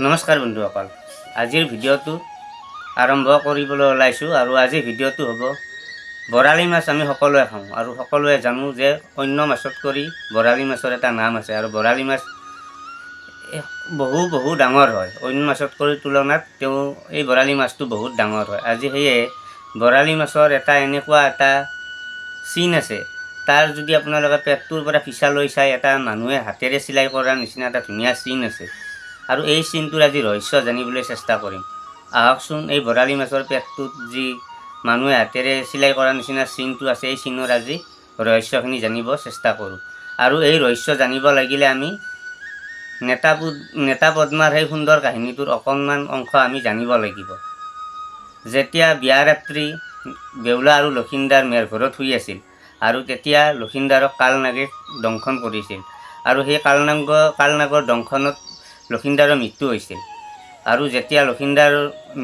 নমস্কাৰ বন্ধুসকল, আজিৰ ভিডিঅ'টো আৰম্ভ কৰিবলৈ ওলাইছোঁ আৰু আজিৰ ভিডিঅ'টো হ'ব বৰালি মাছ। আমি সকলোৱে খাওঁ আৰু সকলোৱে জানো যে অন্য মাছত কৰি বৰালি মাছৰ এটা নাম আছে আৰু বৰালি মাছ বহু ডাঙৰ হয়। অন্য মাছত কৰি তুলনাত এই বৰালি মাছটো বহুত ডাঙৰ হয়। আজি সেয়ে বৰালি মাছৰ এনেকুৱা এটা চিন আছে, তাৰ যদি আপোনালোকে পেটটোৰ পৰা ফিচালৈ চাই এটা মানুহে হাতেৰে চিলাই কৰাৰ নিচিনা এটা ধুনীয়া চিন আছে আৰু এই চিনটোৰ আজি ৰহস্য জানিবলৈ চেষ্টা কৰিম। আহকচোন, এই বৰালি মাছৰ পেটটোত যি মানুহে হাতেৰে চিলাই কৰাৰ নিচিনা চিনটো আছে, এই চিনৰ আজি ৰহস্যখিনি জানিব চেষ্টা কৰোঁ। আৰু এই ৰহস্য জানিব লাগিলে আমি নেতা পদ্মাৰ সেই সুন্দৰ কাহিনীটোৰ অকণমান অংশ আমি জানিব লাগিব। যেতিয়া বিয়া ৰাত্ৰি বেউলা আৰু লক্ষিন্দৰ মেৰঘৰত শুই আছিল আৰু তেতিয়া লক্ষিন্দৰক কালনাগে দংশন কৰিছিল আৰু সেই কালনাগৰ দংশনত লক্ষিন্দৰৰ মৃত্যু হৈছিল। আৰু যেতিয়া লক্ষিন্দৰৰ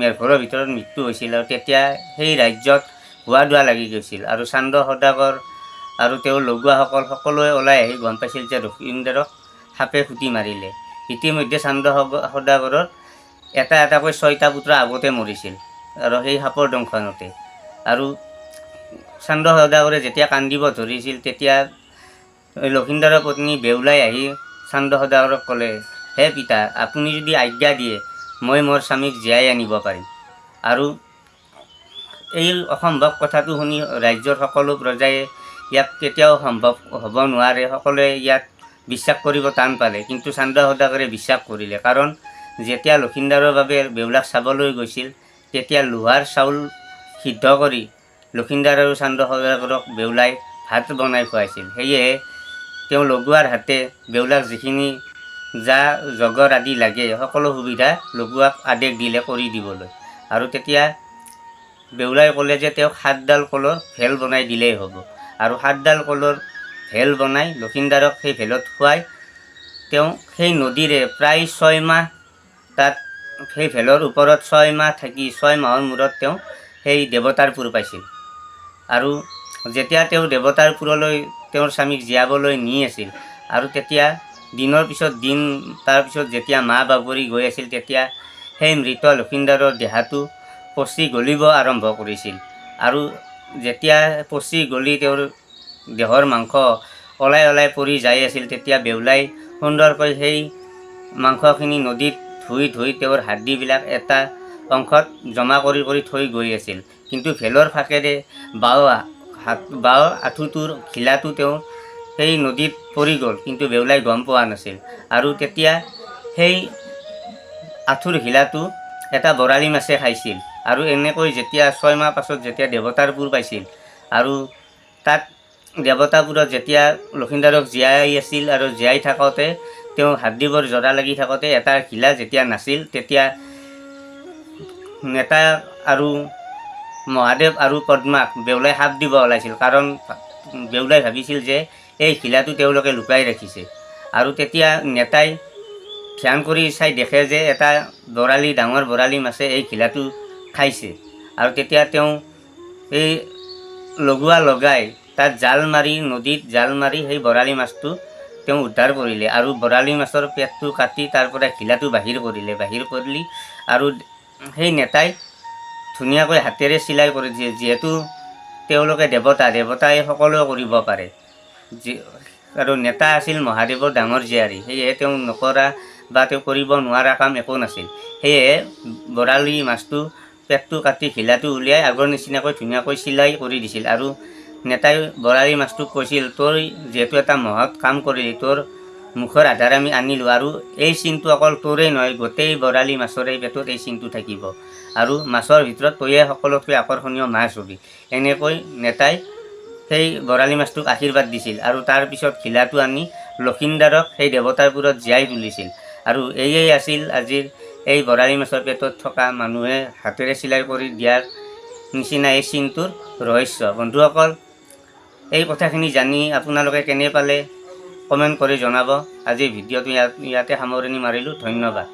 মেৰঘৰৰ ভিতৰত মৃত্যু হৈছিল আৰু তেতিয়া সেই ৰাজ্যত হোৱা দোৱা লাগি গৈছিল আৰু চান্দ সদাগৰ আৰু তেওঁৰ লগুৱাসকল সকলোৱে ওলাই আহি গম পাইছিল যে লক্ষিন্দৰক সাপে খুটি মাৰিলে। ইতিমধ্যে চান্দ সদাগৰৰ এটাকৈ 6টা পুত্ৰ আগতে মৰিছিল আৰু সেই সাপৰ দংশনতে। আৰু চান্দ সদাগৰে যেতিয়া কান্দিব ধৰিছিল তেতিয়া লক্ষিন্দৰৰ পত্নী বেউলাই আহি চান্দ সদাগৰক ক'লে, হে পিতা, আপুনি যদি আজ্ঞা দিয়ে মই মোৰ স্বামীক জীয়াই আনিব পাৰিম। আৰু এই অসম্ভৱ কথাটো শুনি ৰাজ্যৰ সকলো প্ৰজাই ইয়াক কেতিয়াও সম্ভৱ হ'ব নোৱাৰে, সকলোৱে ইয়াক বিশ্বাস কৰিব টান পালে। কিন্তু চান্দ সদাগৰে বিশ্বাস কৰিলে, কাৰণ যেতিয়া লক্ষিন্দৰৰ বাবে বেউলাক চাবলৈ গৈছিল তেতিয়া লোহাৰ চাউল সিদ্ধ কৰি লক্ষিন্দৰ আৰু চান্দ সদাগৰক বেউলাই ভাত বনাই খুৱাইছিল। সেয়েহে তেওঁ লগুৱাৰ হাতে বেউলাক যিখিনি জগৰ আদি লাগে সকলো সুবিধা লগুৱাক আদেশ দিলে কৰি দিবলৈ। আৰু তেতিয়া বেউলাই ক'লে যে তেওঁক 7ডাল কলৰ ভেল বনাই দিলেই হ'ব আৰু 7ডাল কলৰ ভেল বনাই লক্ষিন্দৰক সেই ভেলত খুৱাই তেওঁ সেই নদীৰে প্ৰায় 6 মাহ তাত সেই ভেলৰ ওপৰত 6 মাহ থাকি 6 মাহৰ মূৰত তেওঁ সেই দেৱতাৰপুৰ পাইছিল। আৰু যেতিয়া তেওঁ দেৱতাৰপুৰলৈ তেওঁৰ স্বামীক জীয়াবলৈ নি আছিল আৰু তেতিয়া দিনৰ পিছত দিন তাৰপিছত যেতিয়া মাহ বাগৰি গৈ আছিল তেতিয়া সেই মৃত লক্ষিন্দৰৰ দেহাটো পচি গলিব আৰম্ভ কৰিছিল। আৰু যেতিয়া পচি গলি তেওঁৰ দেহৰ মাংস ওলাই পৰি যাই আছিল তেতিয়া বেউলাই সুন্দৰকৈ সেই মাংসখিনি নদীত ধুই তেওঁৰ হাৰ্ডিবিলাক এটা অংশত জমা কৰি থৈ গৈ আছিল। কিন্তু ভেলৰ ফাকেৰে বাও আঁঠুটোৰ ঘিলাটো তেওঁ সেই নদীত পৰি গ'ল, কিন্তু বেউলাই গম পোৱা নাছিল। আৰু তেতিয়া সেই আঁঠুৰ ঘিলাটো এটা বৰালি মাছে খাইছিল। আৰু এনেকৈ যেতিয়া 6 মাহ পাছত যেতিয়া দেৱতাৰপুৰ পাইছিল আৰু তাত দেৱতাপুৰত যেতিয়া লক্ষিন্দৰক জীয়াই আছিল আৰু জীয়াই থাকোঁতে তেওঁ হাৰ্ডিবোৰ জৰা লাগি থাকোঁতে এটা ঘিলা যেতিয়া নাছিল তেতিয়া নেতা আৰু মহাদেৱ আৰু পদ্মাক বেউলাই সাপ দিব ওলাইছিল, কাৰণ বেউলাই ভাবিছিল যে এই ঘিলাটো তেওঁলোকে লুকাই ৰাখিছে। আৰু তেতিয়া নেতাই ধ্যান কৰি চাই দেখে যে এটা ডাঙৰ বৰালি মাছে এই ঘিলাটো খাইছে। আৰু তেতিয়া তেওঁ এই লগুৱা লগাই তাত নদীত জাল মাৰি সেই বৰালি মাছটো তেওঁ উদ্ধাৰ কৰিলে আৰু বৰালি মাছৰ পেটটো কাটি তাৰ পৰা ঘিলাটো বাহিৰ কৰিলে আৰু সেই নেতাই ধুনীয়াকৈ হাতেৰে চিলাই কৰি দিয়ে, যিহেতু তেওঁলোকে দেৱতাই সকলোৱে কৰিব পাৰে। আৰু নেতা আছিল মহাদেৱৰ ডাঙৰ জীয়াৰী, সেয়েহে তেওঁ নকৰা বা তেওঁ কৰিব নোৱাৰা কাম একো নাছিল। সেয়েহে বৰালি মাছটো পেটটো কাটি ঘিলাটো উলিয়াই আগৰ নিচিনাকৈ ধুনীয়াকৈ চিলাই কৰি দিছিল। আৰু নেতাই বৰালি মাছটোক কৈছিল, তই যিহেতু এটা মহৎ কাম কৰিলি, তোৰ মুখৰ আধাৰ আমি আনিলোঁ আৰু এই চিনটো অকল তোৰেই নহয়, গোটেই বৰালি মাছৰে পেটত এই চিনটো থাকিব আৰু মাছৰ ভিতৰত তয়ে সকলোতকৈ আকৰ্ষণীয় মাছ হবি। এনেকৈ নেতাই সেই বৰালি মাছটোক আশীৰ্বাদ দিছিল আৰু তাৰপিছত ঘিলাটো আনি লক্ষিন্দৰক সেই দেৱতাৰপুৰত জীয়াই তুলিছিল। আৰু এয়েই আছিল আজিৰ এই বৰালি মাছৰ পেটত থকা মানুহে হাতেৰে চিলাই কৰি দিয়াৰ নিচিনা এই চিনটোৰ ৰহস্য। বন্ধুসকল, এই কথাখিনি জানি আপোনালোকে কেনে পালে কমেণ্ট কৰি জনাব। আজিৰ ভিডিঅ'টো ইয়াতে সামৰণি মাৰিলোঁ। ধন্যবাদ।